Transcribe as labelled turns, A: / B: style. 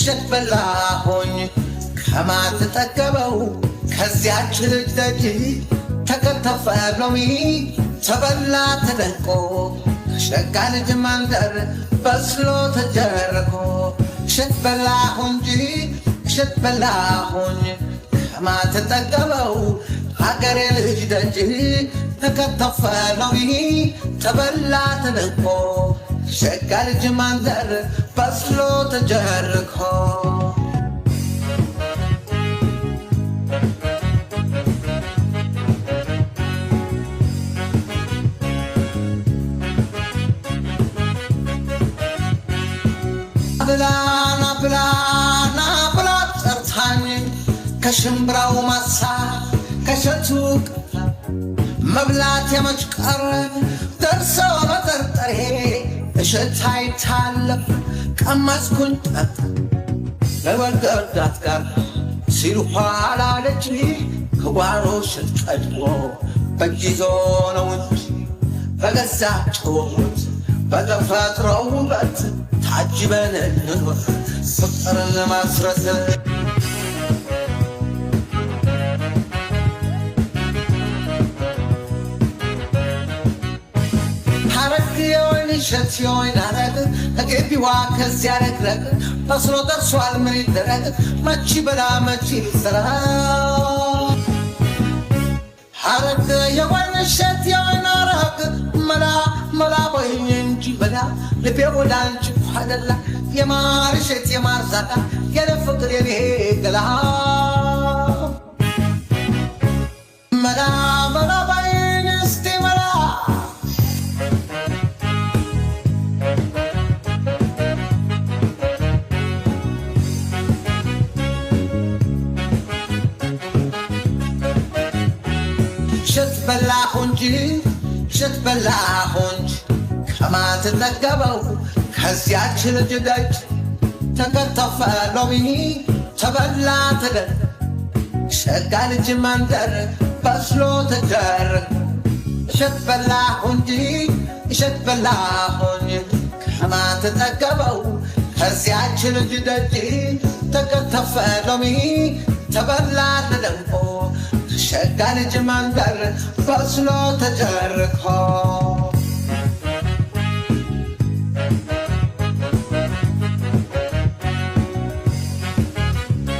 A: ሸትበላሁኝ ከማትጠገበው ከዚያች ልጅ ደጅ ተከተፈ ሎሚ ተበላ ተደንቆ ከሸጋ ልጅ መንደር በስሎ ተጀርኮ ሸትበላሁኝ ከማትጠገበው ሀገሬ ልጅ ደጅ ተከተፈ ሎሚ ተበላ ተደንቆ ከሸጋ ልጅ መንደር በስሎ ተጀርኮ ብላና ጠርታኝ ከሽምብራው ማሳ ከሸቱ መብላት የመጭቀር ደርሰው በጠርጠሬ እሸት አይታለፍ ቀመስኩኝ ጠጥ ለወልደርዳት ጋር ሲሉ ኋላ ልጅ ከጓሮ ሽት ቀድሞ በጊዞ ነው እንጂ በገዛ ጭውት በተፈጥሮ ውበት ታጅበን እንኖር ፍቅርን ለማስረት ሐረግ የወይን እሸት የወይን ሐረግ ከግቢዋ ከዚያ ረግረግ በስሎ ደርሷል ምን ይደረግ መች በላ መች ይሰራ ሐረግ የወይን እሸት የወይን ሐረግ መላ በይኝ እንጂ በላ ልቤ ወደ አንቺ ኋደላ የማር እሸት የማር ዛላ የፍቅር የኔ ገላ መላ በይኝ እስቲ መላ ሸትበላሁ እንጂ ከማትጠገበው ከዚያች ልጅ ደጅ ተከተፈ ሎሚ ተበላ ተደር ሸጋ ልጅ መንደር በስሎ ተጀር ሸትበላሁ እንጂ ከማትጠገበው ከዚያች ልጅ ደጅ ተከተፈ ሎሚ ተበላ ተደንቆ ሸጋ ልጅ መንደር በስሎ ተጀርኮ